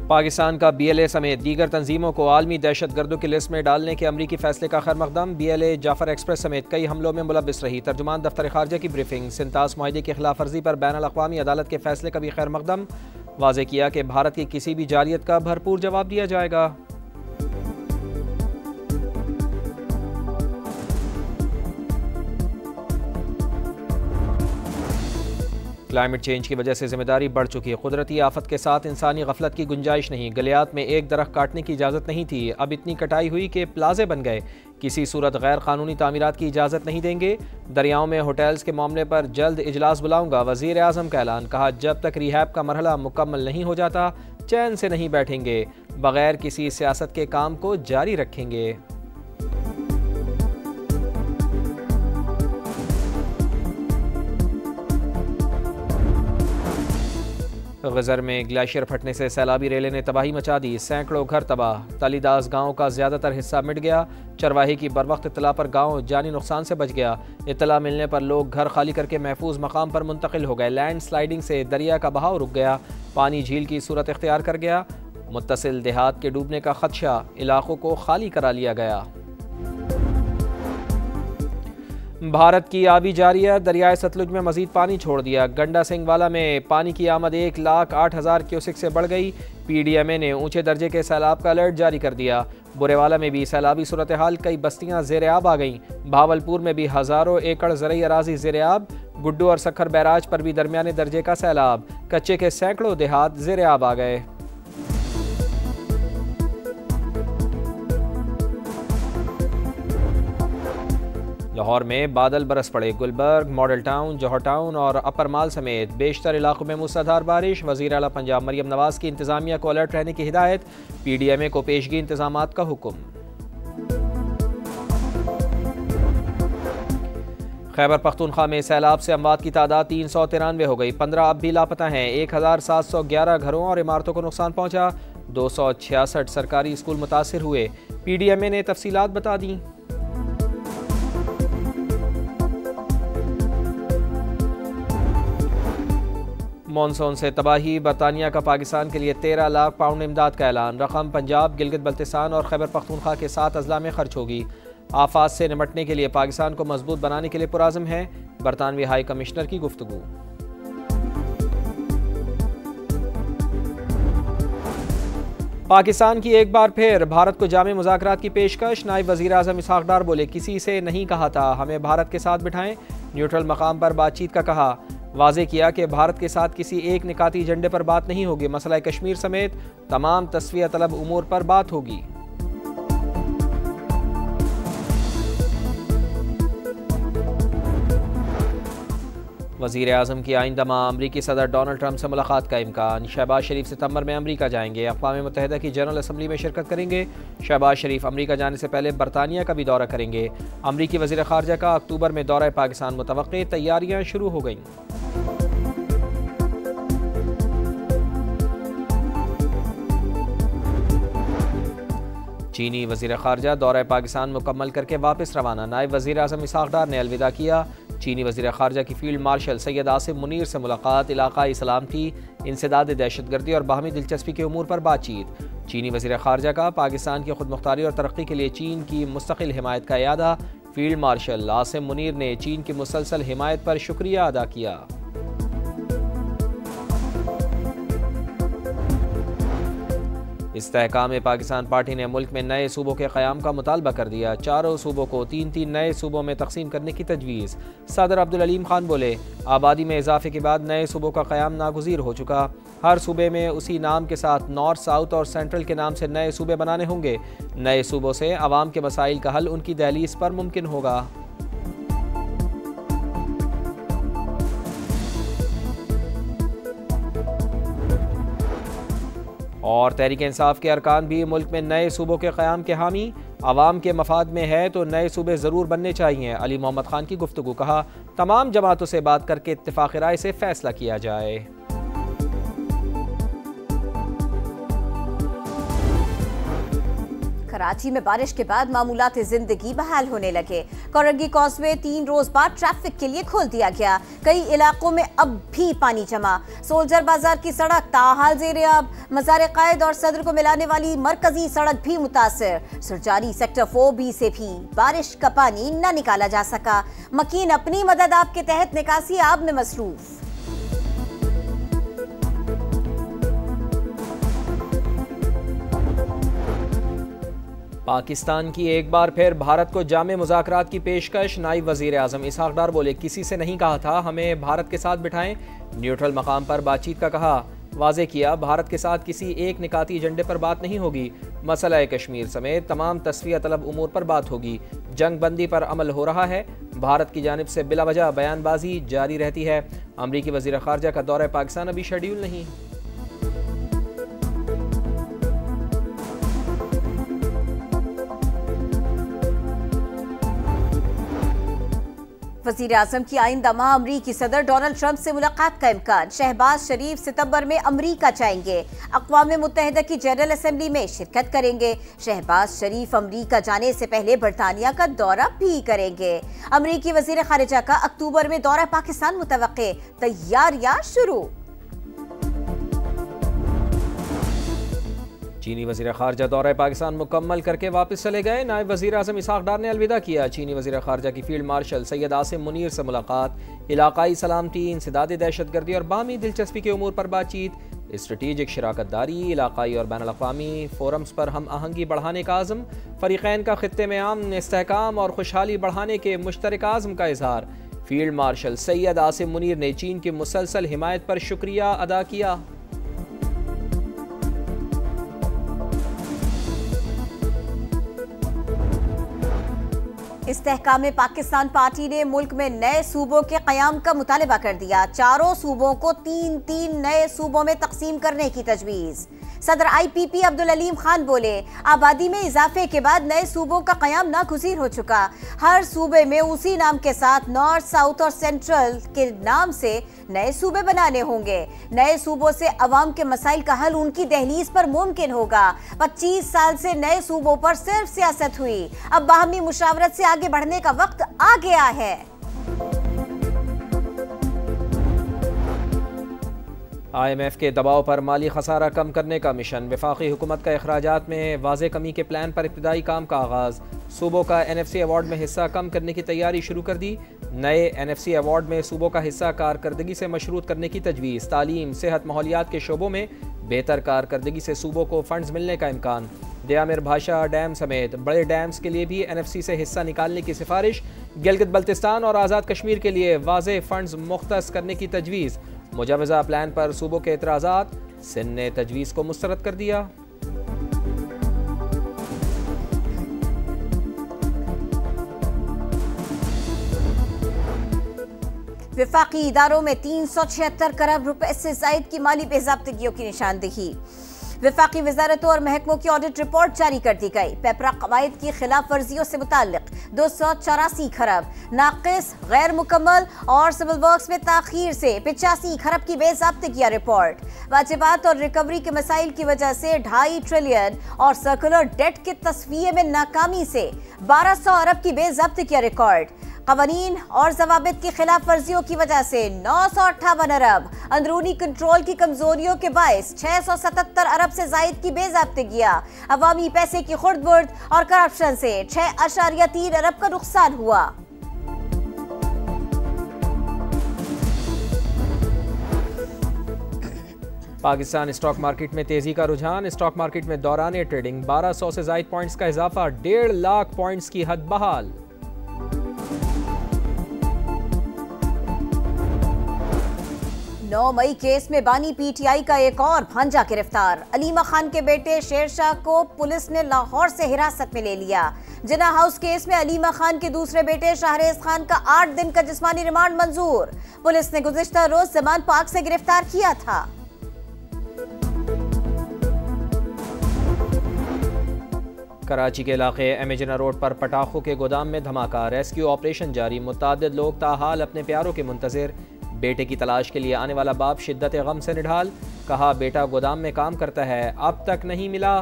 पाकिस्तान का BLA समेत दीगर तंजीमों को आलमी दहशत गर्दों की लिस्ट में डालने के अमरीकी फैसले का खैर मकदम। BLA जाफर एक्सप्रेस समेत कई हमलों में मुलव्विस रही। तर्जुमान दफ्तर खारजा की ब्रीफिंग। सिंतास मुआहदे की खिलाफ वर्जी पर बैनुल अक़वामी अदालत के फैसले का भी खैर मकदम। वाज़ेह किया कि भारत की किसी भी जारियत का भरपूर जवाब दिया जाएगा। क्लाइमेट चेंज की वजह से जिम्मेदारी बढ़ चुकी है। कुदरती आफत के साथ इंसानी गफलत की गुंजाइश नहीं। गलियात में एक दरख्त काटने की इजाज़त नहीं थी, अब इतनी कटाई हुई कि प्लाजे बन गए। किसी सूरत गैर कानूनी तामीरात की इजाज़त नहीं देंगे। दरियाओं में होटल्स के मामले पर जल्द इजलास बुलाऊंगा। वज़ीर आज़म का ऐलान। कहा, जब तक रिहैब का मरहला मुकम्मल नहीं हो जाता चैन से नहीं बैठेंगे। बगैर किसी सियासत के काम को जारी रखेंगे। गज़र में ग्लेशियर फटने से सैलाबी रेले ने तबाही मचा दी। सैकड़ों घर तबाह। तलीदास गांव का ज़्यादातर हिस्सा मिट गया। चरवाहे की बरवक्त इत्तला पर गांव जानी नुकसान से बच गया। इत्तला मिलने पर लोग घर खाली करके महफूज मकाम पर मुंतकिल हो गए। लैंड स्लाइडिंग से दरिया का बहाव रुक गया। पानी झील की सूरत इख्तियार कर गया। मुत्तसिल देहात के डूबने का खदशा। इलाकों को खाली करा लिया गया। भारत की आबी जारिया। दरियाए सतलुज में मजीद पानी छोड़ दिया। गंडा सिंगवाला में पानी की आमद 1,08,000 क्यूसिक से बढ़ गई। PDMA ने ऊंचे दर्जे के सैलाब का अलर्ट जारी कर दिया। बुरेवाला में भी सैलाबी सूरत हाल। कई बस्तियां ज़ेर-ए-आब आ गईं। भावलपुर में भी हज़ारों एकड़ ज़रई अराजी ज़ेर-ए-आब। गुड्डू और सखर बैराज पर भी दरमियाने दर्जे का सैलाब। कच्चे के सैकड़ों देहात ज़ेर-ए-आब आ गए। लाहौर में बादल बरस पड़े। गुलबर्ग, मॉडल टाउन, जौहर टाउन और अपर माल समेत बेशतर इलाकों में मूसलाधार बारिश। वज़ीर आला पंजाब मरियम नवाज़ की इंतज़ामिया को अलर्ट रहने की हिदायत। PDMA को पेशगी इंतजामात का हुक्म। खैबर पख्तूनख्वा में सैलाब से अमवात की तादाद 393 हो गई। 15 अब भी लापता हैं। 1711 घरों और इमारतों को नुकसान पहुंचा। 266 सरकारी स्कूल मुतासिर हुए। PDMA ने तफसीलात बता दी। मॉनसून से तबाही। बरतानिया का पाकिस्तान के लिए 13 लाख पाउंड इमदाद का ऐलान। रकम पंजाब, गिलगित बल्तिस्तान और खैबर पख्तूनख्वा के 7 अजला में खर्च होगी। आफात से निपटने के लिए पाकिस्तान को मजबूत बनाने के लिए पुराज़म है। बरतानवी हाई कमिश्नर की गुफ्तगू। पाकिस्तान की एक बार फिर भारत को जामे मुज़ाकरात की पेशकश। नायब वज़ीर आज़म इसहाक डार बोले, किसी से नहीं कहा था हमें भारत के साथ बिठाएं। न्यूट्रल मकाम पर बातचीत का कहा। वाज़ेह किया कि भारत के साथ किसी एक निकाती एजेंडे पर बात नहीं होगी। मसला कश्मीर समेत तमाम तस्वीया तलब उमूर पर बात होगी। वज़ीर आज़म की आइंदा माह अमरीकी सदर डोनाल्ड ट्रंप से मुलाकात का इम्कान। शहबाज शरीफ सितंबर में अमरीका जाएंगे। अक़वाम मुत्तहिदा की जनरल असम्बली में शिरकत करेंगे। शहबाज शरीफ अमरीका जाने से पहले बरतानिया का भी दौरा करेंगे। अमरीकी वज़ीर ख़ारजा का अक्टूबर में दौरा पाकिस्तान मुतवक्के। तैयारियाँ शुरू हो गईं। चीनी वज़ीर ख़ारजा दौरा पाकिस्तान मुकम्मल करके वापस रवाना। नायब वज़ीर आज़म इसहाक डार ने अलविदा किया। चीनी वज़ीर ख़ारजा की फ़ील्ड मार्शल सैयद आसिम मुनीर से मुलाकात। इलाक़ाई सलामती, इंसदाद दहशतगर्दी और बाहमी दिलचस्पी के उमूर पर बातचीत। चीनी वज़ीर ख़ारजा का पाकिस्तान की खुद मुख्तारी और तरक्की के लिए चीन की मुस्तकिल हिमायत का इयादा। फ़ील्ड मार्शल आसिम मुनीर ने चीन की मुसलसल हिमायत पर शुक्रिया अदा किया। इस्तेहकाम पाकिस्तान पार्टी ने मुल्क में नए सूबों के क़याम का मुतालबा कर दिया। चारों सूबों को 3-3 नए सूबों में तकसीम करने की तजवीज़। सदर अब्दुल अलीम खान बोले, आबादी में इजाफे के बाद नए सूबों का क़याम नागुज़ीर हो चुका। हर सूबे में उसी नाम के साथ नॉर्थ, साउथ और सेंट्रल के नाम से नए सूबे बनाने होंगे। नए सूबों से आवाम के मसाइल का हल उनकी दहलीज़ पर मुमकिन होगा। और तहरीक इंसाफ के अरकान भी मुल्क में नए सूबों के क़याम के हामी। आवाम के मफाद में है तो नए सूबे ज़रूर बनने चाहिए। अली मोहम्मद खान की गुफ्तगू। कहा, तमाम जमातों से बात करके इत्तिफ़ाक़ राय से फ़ैसला किया जाए। कराची में बारिश के बाद मामूलाती जिंदगी बहाल होने लगे। कोरंगी कॉजवे 3 रोज बाद ट्रैफिक के लिए खोल दिया गया। कई इलाकों में अब भी पानी जमा। सोल्जर बाजार की सड़क ताहाल ज़ेर-ए-आब। मज़ार कायद और सदर को मिलाने वाली मरकजी सड़क भी मुतासिर। सुरजारी सेक्टर 4B से भी बारिश का पानी न निकाला जा सका। मकीन अपनी मदद आप के तहत निकासी आब में मसरूफ। पाकिस्तान की एक बार फिर भारत को जामे मुज़ाकरात की पेशकश। नायब वज़ीर आज़म इसहाक डार बोले, किसी से नहीं कहा था हमें भारत के साथ बिठाएं। न्यूट्रल मकाम पर बातचीत का कहा। वाज़े किया भारत के साथ किसी एक निकाती एजेंडे पर बात नहीं होगी। मसला कश्मीर समेत तमाम तस्फिया तलब उमूर पर बात होगी। जंग बंदी पर अमल हो रहा है। भारत की जानिब से बिलावजह बयानबाजी जारी रहती है। अमरीकी वज़ीर ख़ारजा का दौरा पाकिस्तान अभी शेड्यूल नहीं। वज़ीर आज़म की आइंदा माह अमरीकी सदर डोनाल्ड ट्रंप से मुलाकात का इम्कान। शहबाज शरीफ सितंबर में अमरीका जाएंगे। अक़वाम मुत्तहिदा की जनरल असेंबली में शिरकत करेंगे। शहबाज शरीफ अमरीका जाने से पहले बरतानिया का दौरा भी करेंगे। अमरीकी वज़ीर ख़ारिजा का अक्टूबर में दौरा पाकिस्तान मुतवक्के। तैयारियां शुरू। चीनी वज़ीर ख़ारजा दौरा पाकिस्तान मुकम्मल करके वापस चले गए। नायब वज़ीर आज़म इसहाक डार ने अलविदा किया। चीनी वज़ीर ख़ारजा की फील्ड मार्शल सैयद आसिम मुनीर से मुलाकात। इलाकाई सलामती, इंसदाद दहशतगर्दी और बामी दिलचस्पी के उमूर पर बातचीत। स्ट्रेटेजिक शराकत दारी, इलाकाई और बैनुल अक़वामी फोरम्स पर हम आहंगी बढ़ाने का आज़म। फ़रीक़ैन का ख़ित्ते में अमन, इस्तेहकाम और खुशहाली बढ़ाने के मुश्तरक आज़म का इज़हार। फील्ड मार्शल सैयद आसिम मुनीर ने चीन की मुसलसल हिमायत पर शुक्रिया अदा किया। इस्तेहकाम में पाकिस्तान पार्टी ने मुल्क में नए सूबों के क़याम का मुतालबा कर दिया। 4 सूबों को 3-3 नए सूबों में तकसीम करने की तजवीज़। सदर IPP अब्दुल अलीम खान बोले, आबादी में इजाफे के बाद नए सूबों का क़याम नागुज़ीर हो चुका। हर सूबे में उसी नाम के साथ नॉर्थ, साउथ और सेंट्रल के नाम से नए सूबे बनाने होंगे। नए सूबों से अवाम के मसाइल का हल उनकी दहलीज पर मुमकिन होगा। 25 साल से नए सूबों पर सिर्फ सियासत हुई। अब बाहमी मुशावरत से आगे बढ़ने का वक्त आ गया है। IMF के दबाव पर माली खसारा कम करने का मिशन। वफाकी हुकूमत का अखराजात में वाज़े कमी के प्लान पर इब्तदाई काम का आगाज़। सूबों का NFC अवार्ड में हिस्सा कम करने की तैयारी शुरू कर दी। नए NFC अवार्ड में सूबों का हिस्सा कारकर्दगी से मशरूत करने की तजवीज़। तालीम, सेहत, माहौलियात के शोबों में बेहतर कारकर्दगी से सूबों को फंड्स मिलने का इम्कान। दयामिर भाषा डैम समेत बड़े डैम्स के लिए भी NFC से हिस्सा निकालने की सिफारिश। गिलगित बल्तिस्तान और आज़ाद कश्मीर के लिए वाज़े फंड्स मुख्तस करने की तजवीज़। मुजावजा प्लान पर सूबों के एतराज़ात। सिंध ने तजवीज़ को मुस्तरद कर दिया। वफाकी इदारों में 376 करोड़ रुपए से ज़ायद की माली बेज़ाब्तगियों की निशानदेही। वफाकी वजारतों और महकमों की ऑडिट रिपोर्ट जारी कर दी गई। पेपरा कवायद की खिलाफ वर्जियों से मुताल्लिक 284 खरब, नाकिस, गैर मुकम्मल और सिविल वर्क्स में ताखीर से 85 खरब की बेज़ाब्तगियां रिपोर्ट। वाजिबात और रिकवरी के मसाइल की वजह से 2.5 ट्रिलियन और सर्कुलर डेट के तस्वीये में नाकामी से 1200 अरब की बेज़ाब्तगियां रिकॉर्ड। कवानीन और जवाबित की खिलाफ वर्जियों की वजह से 958 अरब, अंदरूनी कंट्रोल की कमजोरियों के बायस 677 अरब से जायद की बेज़ाब्तगियां, अवामी पैसे की खुर्द-बुर्द और करप्शन से 6.3 अरब का नुकसान हुआ। पाकिस्तान स्टॉक मार्केट में तेजी का रुझान। स्टॉक मार्केट में दौरान ट्रेडिंग 1200 से जायद पॉइंट्स का इजाफा। 1.5 लाख पॉइंट्स की हद बहाल। 9 मई केस में बानी PTI का एक और भांजा गिरफ्तार। अलीमा खान के बेटे शेरशाह को पुलिस ने लाहौर से हिरासत में ले लिया। जिना हाउस केस में अलीमा खान के दूसरे बेटे शाहरेज खान का 8 दिन का जिस्मानी रिमांड मंजूर। पुलिस ने गुज़िश्ता रोज जमान पाक से गिरफ्तार किया था। कराची के इलाके एमेजना रोड पर पटाखों के गोदाम में धमाका। रेस्क्यू ऑपरेशन जारी। मुतअद्दिद लोग ताहाल अपने प्यारों के मुंतज़िर। बेटे की तलाश के लिए आने वाला बाप शिद्दत गम से निढाल। कहा बेटा गोदाम में काम करता है, अब तक नहीं मिला।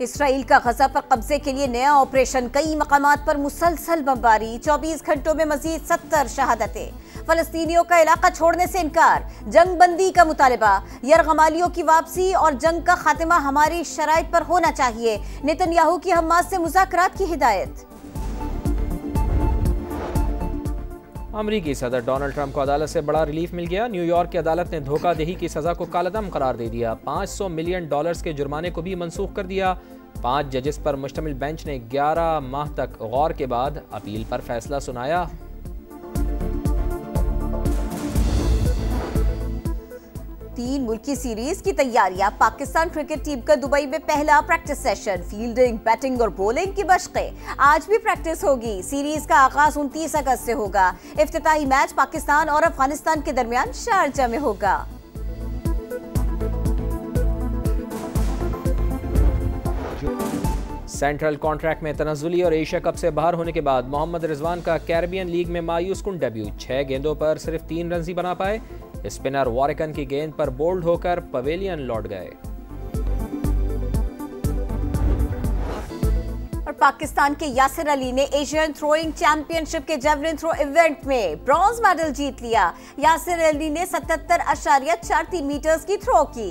इसराइल का गजा पर कब्जे के लिए नया ऑपरेशन, कई मकामात पर मुसलसल बमबारी, 24 घंटों में मजीद 70 शहादतें। फलस्तीनियों का इलाका छोड़ने से इनकार, जंग बंदी का मुतालबा, यरगमालियों की वापसी और जंग का खात्मा हमारी शराइत पर होना चाहिए। नेतन्याहू की हमास से मुज़ाकरात की हिदायत। अमरीकी सदर डोनाल्ड ट्रंप को अदालत से बड़ा रिलीफ मिल गया। न्यूयॉर्क की अदालत ने धोखाधड़ी की सजा को कालादम करार दे दिया। $500 मिलियन के जुर्माने को भी मनसूख कर दिया। 5 जजेस पर मुश्तमिल बेंच ने 11 माह तक गौर के बाद अपील पर फैसला सुनाया। तीन मुल्की सीरीज की तैयारियां, पाकिस्तान क्रिकेट टीम का दुबई में पहला प्रैक्टिस सेशन, फील्डिंग, बैटिंग और बॉलिंग की मशक़ें। आज भी प्रैक्टिस होगी। सीरीज का आगाज 29 अगस्त से होगा। इफ्तिताही मैच पाकिस्तान और अफगानिस्तान के दरमियान शारजा में होगा। सेंट्रल कॉन्ट्रैक्ट में तनज़्ज़ुली और एशिया कप से बाहर होने के बाद मोहम्मद रिजवान का कैरिबियन लीग में मायूस कुन डेब्यू। 6 गेंदों पर सिर्फ 3 रन ही बना पाए। स्पिनर वॉरिकन की गेंद पर बोल्ड होकर पवेलियन लौट गए। और पाकिस्तान के यासिर अली ने एशियन थ्रोइंग चैंपियनशिप के जेवलिन थ्रो इवेंट में ब्रॉन्ज मेडल जीत लिया। यासिर अली ने 77.43 मीटर्स की थ्रो की।